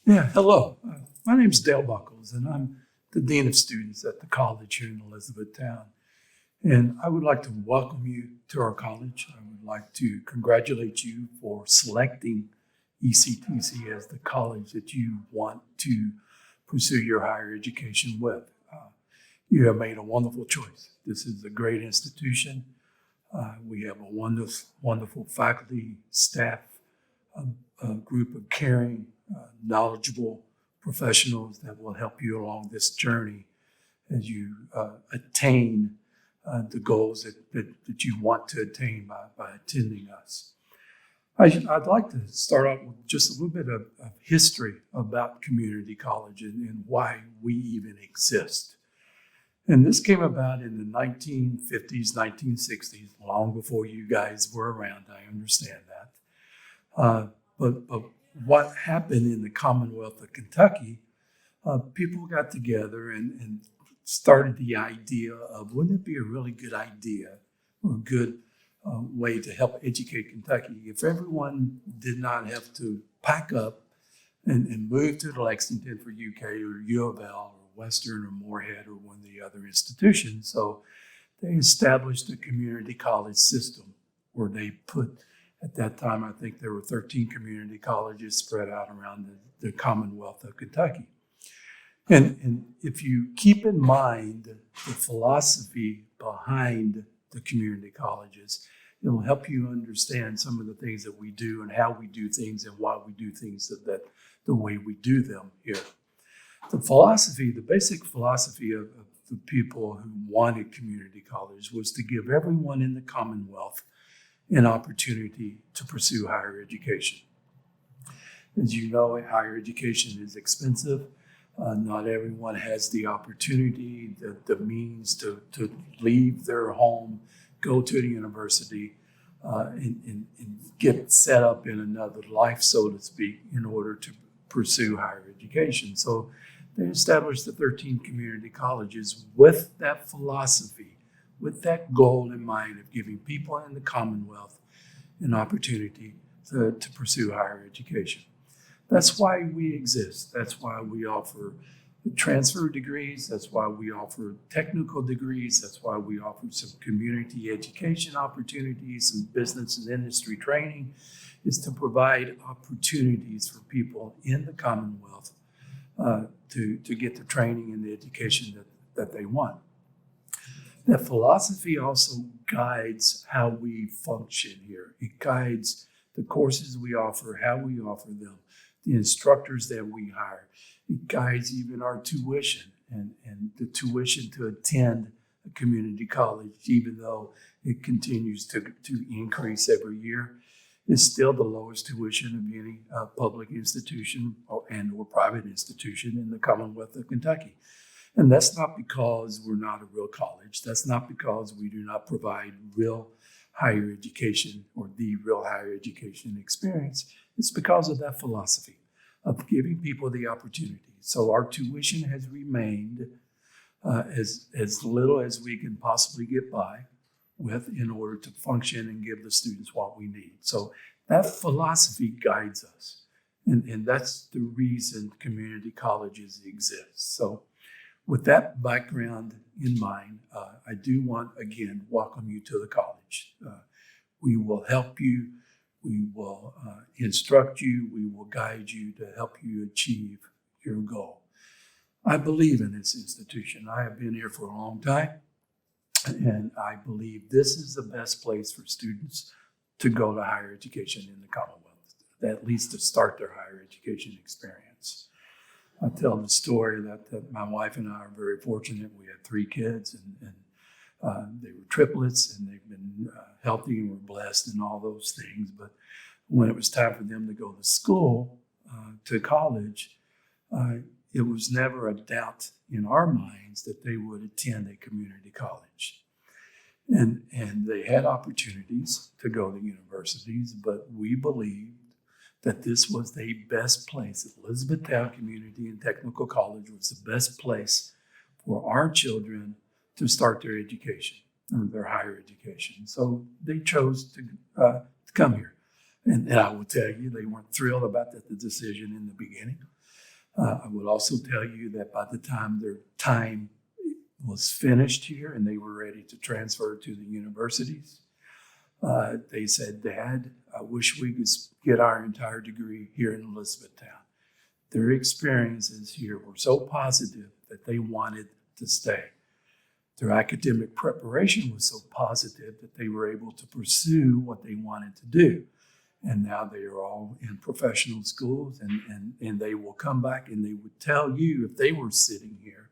Yeah, hello. My name's Dale Buckles, and I'm the Dean of Students at the college here in Elizabethtown. And I would like to welcome you to our college. I would like to congratulate you for selecting ECTC as the college that you want to pursue your higher education with. You have made a wonderful choice. This is a great institution. We have a wonderful faculty, staff, a group of caring, knowledgeable professionals that will help you along this journey as you attain the goals that you want to attain by attending us. I'd like to start off with just a little bit of history about community college and why we even exist. And this came about in the 1950s, 1960s, long before you guys were around, I understand that. But what happened in the Commonwealth of Kentucky, people got together and started the idea of, wouldn't it be a really good idea or a good way to help educate Kentucky if everyone did not have to pack up and move to Lexington for UK or U of L or Western or Moorhead or one of the other institutions. So they established a community college system where they put, at that time, I think there were 13 community colleges spread out around the Commonwealth of Kentucky. And if you keep in mind the philosophy behind the community colleges, it'll help you understand some of the things that we do and how we do things and why we do things the way we do them here. The basic philosophy of the people who wanted community college was to give everyone in the Commonwealth an opportunity to pursue higher education. As you know, higher education is expensive. Not everyone has the opportunity, the means to leave their home, go to the university, and get set up in another life, so to speak, in order to pursue higher education. So they established the 13 community colleges with that philosophy, with that goal in mind of giving people in the Commonwealth an opportunity to pursue higher education. That's why we exist. That's why we offer transfer degrees. That's why we offer technical degrees. That's why we offer some community education opportunities, some business and industry training, is to provide opportunities for people in the Commonwealth to get the training and the education that they want. That philosophy also guides how we function here. It guides the courses we offer, how we offer them, the instructors that we hire. It guides even our tuition and the tuition to attend a community college, even though it continues to increase every year. It's still the lowest tuition of any public institution or private institution in the Commonwealth of Kentucky. And that's not because we're not a real college. That's not because we do not provide real higher education or the real higher education experience. It's because of that philosophy of giving people the opportunity. So our tuition has remained as little as we can possibly get by with in order to function and give the students what we need. So that philosophy guides us. And that's the reason community colleges exist. So with that background in mind, I do want, again, welcome you to the college. We will help you. We will instruct you. We will guide you to help you achieve your goal. I believe in this institution. I have been here for a long time, and I believe this is the best place for students to go to higher education in the Commonwealth, at least to start their higher education experience. I tell the story that my wife and I are very fortunate. We had 3 kids, and they were triplets, and they've been healthy and were blessed and all those things. But when it was time for them to go to school, to college, it was never a doubt in our minds that they would attend a community college. And they had opportunities to go to universities, but we believed that this was the best place. Elizabethtown Community and Technical College was the best place for our children to start their education or their higher education. So they chose to come here. And I will tell you, they weren't thrilled about the decision in the beginning. I will also tell you that by the time their time was finished here and they were ready to transfer to the universities, they said, "Dad, I wish we could get our entire degree here in Elizabethtown." Their experiences here were so positive that they wanted to stay. Their academic preparation was so positive that they were able to pursue what they wanted to do. And now they are all in professional schools, and they will come back and they would tell you, if they were sitting here,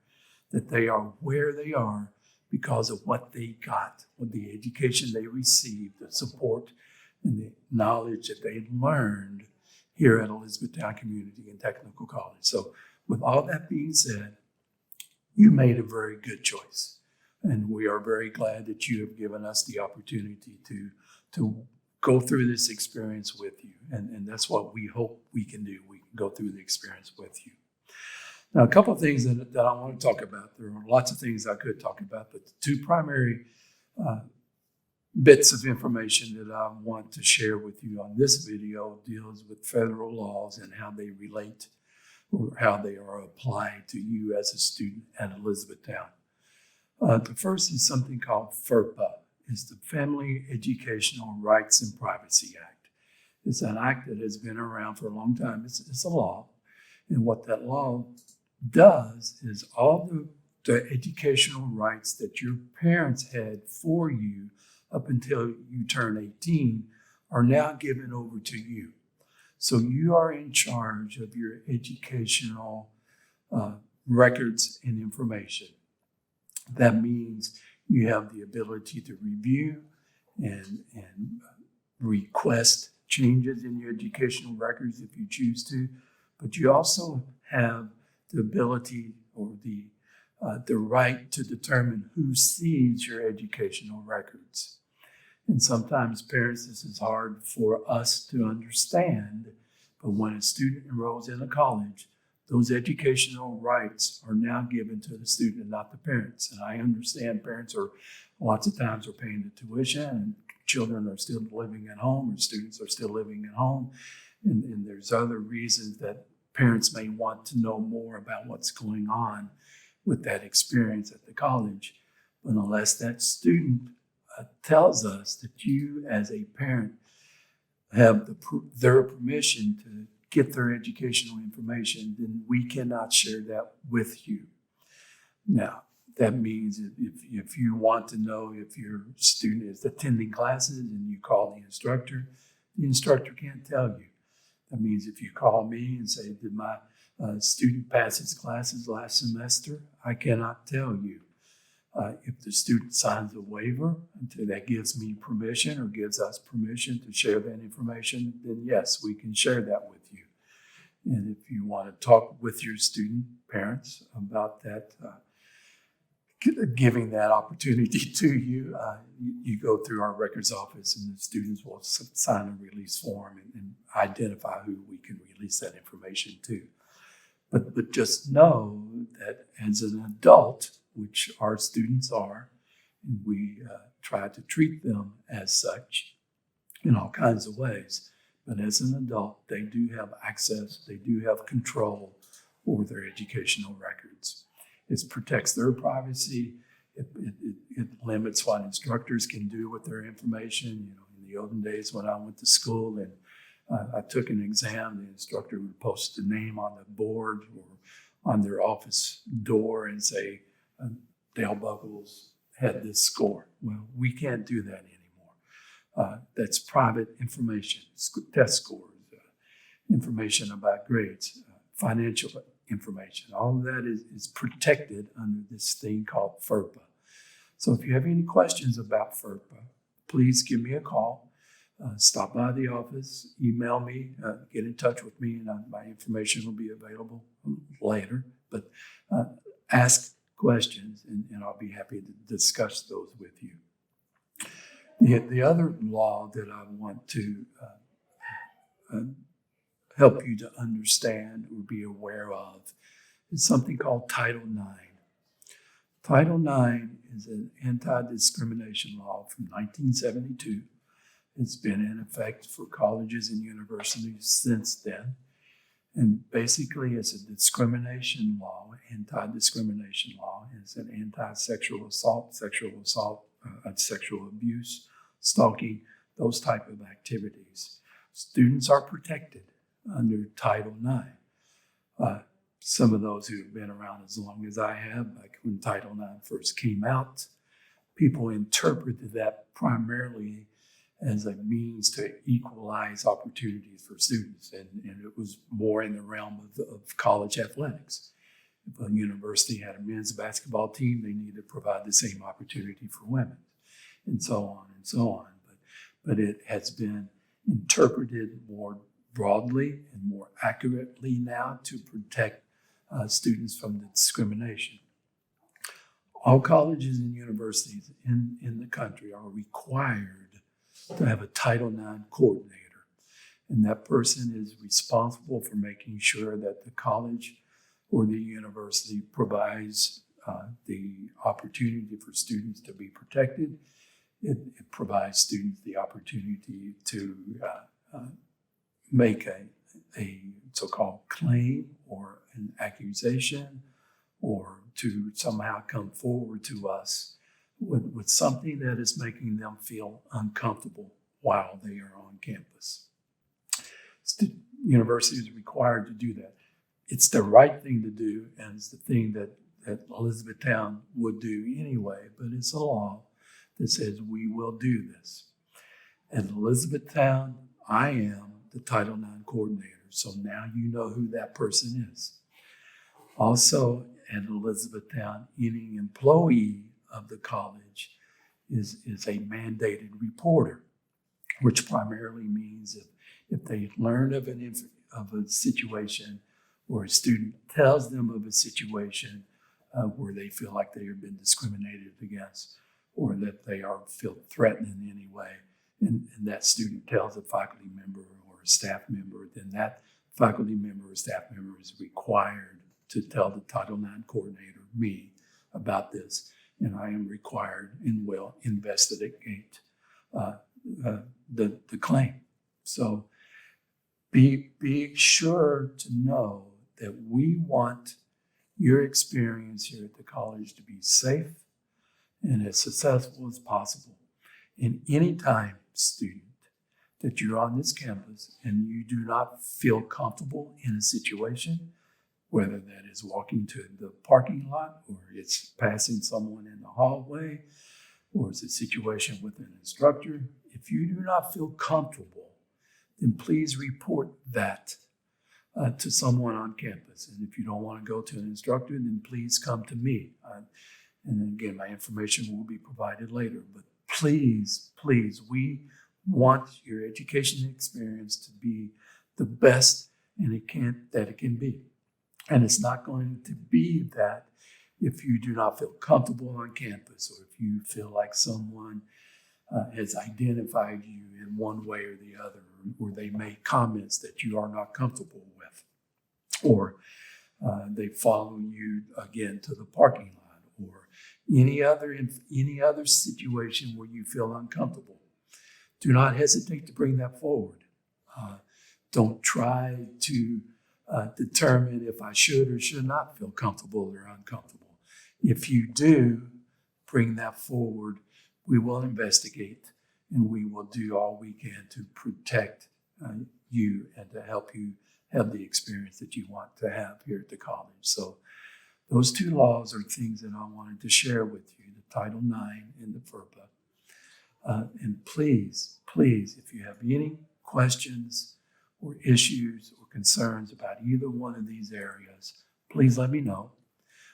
that they are where they are because of what they got, with the education they received, the support and the knowledge that they learned here at Elizabethtown Community and Technical College. So with all that being said, you made a very good choice. And we are very glad that you have given us the opportunity to go through this experience with you. And that's what we hope we can do. We can go through the experience with you. Now, a couple of things that I want to talk about. There are lots of things I could talk about, but the two primary bits of information that I want to share with you on this video deals with federal laws and how they relate or how they are applied to you as a student at Elizabethtown. The first is something called FERPA. It's the Family Educational Rights and Privacy Act. It's an act that has been around for a long time. It's a law. And what that law does is all the educational rights that your parents had for you up until you turn 18 are now given over to you. So you are in charge of your educational records and information. That means you have the ability to review and request changes in your educational records if you choose to, but you also have the ability or the right to determine who sees your educational records. And sometimes, parents, this is hard for us to understand, but when a student enrolls in a college, those educational rights are now given to the student and not the parents. And I understand parents are lots of times are paying the tuition and children are still living at home or students are still living at home. And there's other reasons that parents may want to know more about what's going on with that experience at the college. But unless that student tells us that you as a parent have their permission to get their educational information, then we cannot share that with you. Now, that means if you want to know if your student is attending classes and you call the instructor can't tell you. That means if you call me and say, "Did my student pass his classes last semester?" I cannot tell you. If the student signs a waiver until that gives me permission or gives us permission to share that information, then yes, we can share that with you. And if you want to talk with your student parents about that, giving that opportunity to you, you go through our records office and the students will sign a release form and identify who we can release that information to. But just know that as an adult, which our students are, and we try to treat them as such in all kinds of ways. But as an adult, they do have access, they do have control over their educational records. It protects their privacy. It limits what instructors can do with their information. You know, in the olden days when I went to school and I took an exam, the instructor would post the name on the board or on their office door and say, Dale Buckles had this score. Well, we can't do that anymore. That's private information, test scores, information about grades, financial information. All of that is protected under this thing called FERPA. So if you have any questions about FERPA, please give me a call. Stop by the office, email me, get in touch with me, and my information will be available later. But ask questions, and I'll be happy to discuss those with you. The other law that I want to help you to understand or be aware of is something called Title IX. Title IX is an anti-discrimination law from 1972. It's been in effect for colleges and universities since then. And basically, it's a discrimination law, anti-discrimination law. It's an anti-sexual assault, sexual abuse, stalking, those type of activities. Students are protected under Title IX. Some of those who have been around as long as I have, like when Title IX first came out, people interpreted that primarily as a means to equalize opportunities for students. And it was more in the realm of college athletics. If a university had a men's basketball team, they needed to provide the same opportunity for women, and so on and so on. But it has been interpreted more broadly and more accurately now to protect students from the discrimination. All colleges and universities in the country are required to have a Title IX coordinator. And that person is responsible for making sure that the college or the university provides the opportunity for students to be protected. It provides students the opportunity to make a so-called claim or an accusation, or to somehow come forward to us with something that is making them feel uncomfortable while they are on campus. University is required to do that. It's the right thing to do, and it's the thing that Elizabethtown would do anyway, but it's a law that says we will do this. At Elizabethtown, I am the Title IX coordinator, so now you know who that person is. Also, at Elizabethtown, any employee of the college is a mandated reporter, which primarily means if they learn of a situation, or a student tells them of a situation where they feel like they have been discriminated against, or that they feel threatened in any way, and that student tells a faculty member or a staff member, then that faculty member or staff member is required to tell the Title IX coordinator, me, about this. And I am required and will investigate the claim. So be sure to know that we want your experience here at the college to be safe and as successful as possible. And anytime, student, that you're on this campus and you do not feel comfortable in a situation, whether that is walking to the parking lot, or it's passing someone in the hallway, or it's a situation with an instructor, if you do not feel comfortable, then please report that to someone on campus. And if you don't want to go to an instructor, then please come to me. And then again, my information will be provided later. But please, we want your education experience to be the best that it can be. And it's not going to be that if you do not feel comfortable on campus, or if you feel like someone has identified you in one way or the other, or they make comments that you are not comfortable with, or they follow you again to the parking lot, or any other situation where you feel uncomfortable. Do not hesitate to bring that forward. Don't try to determine if I should or should not feel comfortable or uncomfortable. If you do, bring that forward. We will investigate, and we will do all we can to protect you and to help you have the experience that you want to have here at the college. So those two laws are things that I wanted to share with you, the Title IX and the FERPA. And please, if you have any questions or issues or concerns about either one of these areas, please let me know,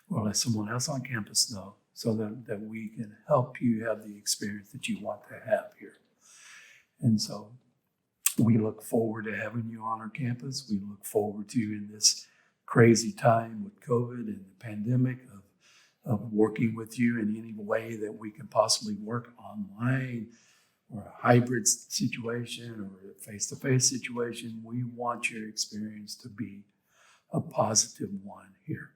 or let someone else on campus know, so that we can help you have the experience that you want to have here. And so we look forward to having you on our campus. We look forward to you in this crazy time with COVID and the pandemic of working with you in any way that we can possibly work online, or a hybrid situation, or a face-to-face situation. We want your experience to be a positive one here.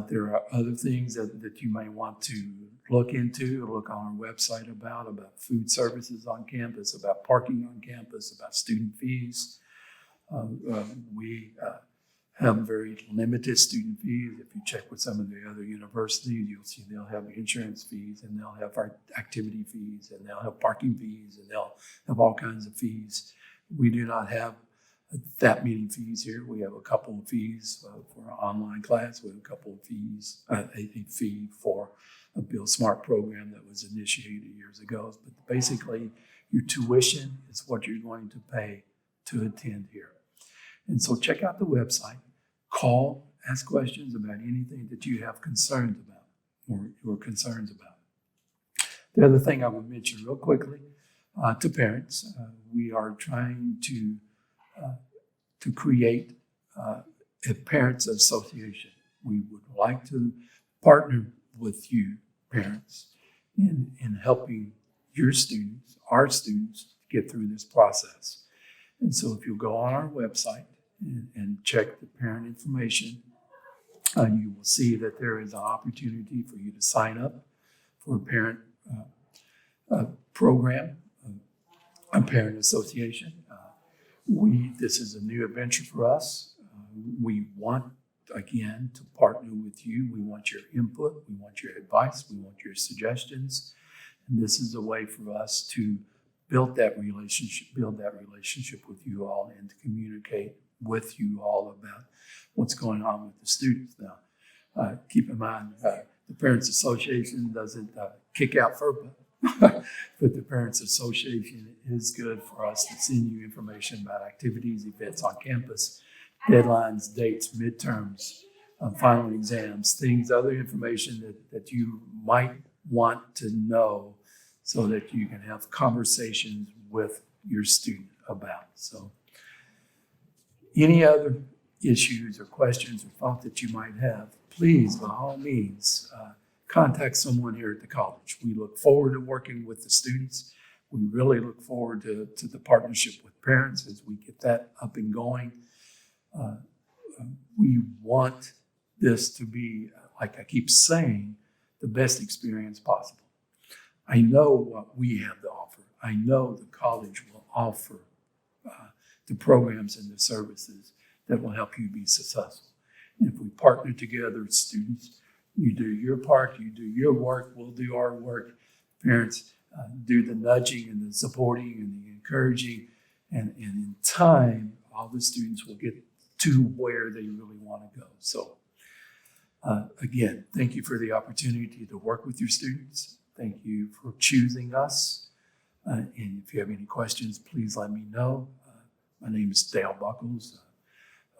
There are other things that you may want to look into, look on our website about food services on campus, about parking on campus, about student fees. We have very limited student fees. If you check with some of the other universities, you'll see they'll have insurance fees, and they'll have our activity fees, and they'll have parking fees, and they'll have all kinds of fees. We do not have that many fees here. We have a couple of fees for our online class. We have a couple of fees, a fee for a Build Smart program that was initiated years ago. But basically, your tuition is what you're going to pay to attend here. And so check out the website, call, ask questions about anything that you have concerns about or concerns about. The other thing I would mention real quickly to parents, we are trying to create a parents association. We would like to partner with you, parents, in helping your students, our students, get through this process. And so if you'll go on our website and check the parent information, you will see that there is an opportunity for you to sign up for a parent program, a parent association. This is a new adventure for us. We want, again, to partner with you. We want your input. We want your advice. We want your suggestions. And this is a way for us to build that relationship with you all, and to communicate with you all about what's going on with the students. Now, keep in mind, the Parents Association doesn't kick out FERPA, but the Parents Association is good for us to send you information about activities, events on campus, deadlines, dates, midterms, final exams, other information that you might want to know so that you can have conversations with your student about. So any other issues or questions or thoughts that you might have, please, by all means, contact someone here at the college. We look forward to working with the students. We really look forward to the partnership with parents as we get that up and going. We want this to be, like I keep saying, the best experience possible. I know what we have to offer. I know the college will offer the programs and the services that will help you be successful. And if we partner together as students, you do your part, you do your work, we'll do our work. Parents do the nudging and the supporting and the encouraging. And in time, all the students will get to where they really want to go. So again, thank you for the opportunity to work with your students. Thank you for choosing us. And if you have any questions, please let me know. My name is Dale Buckles.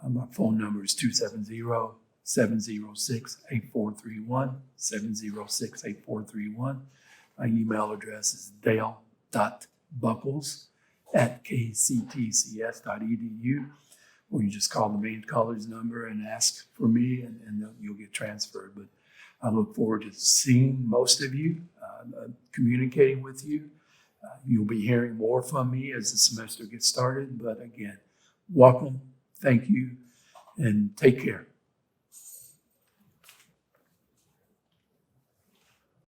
My phone number is 270-706-8431, 706-8431. My email address is dale.buckles@kctcs.edu, or you just call the main college number and ask for me, and you'll get transferred. But I look forward to seeing most of you, communicating with you. You'll be hearing more from me as the semester gets started. But again, welcome, thank you, and take care.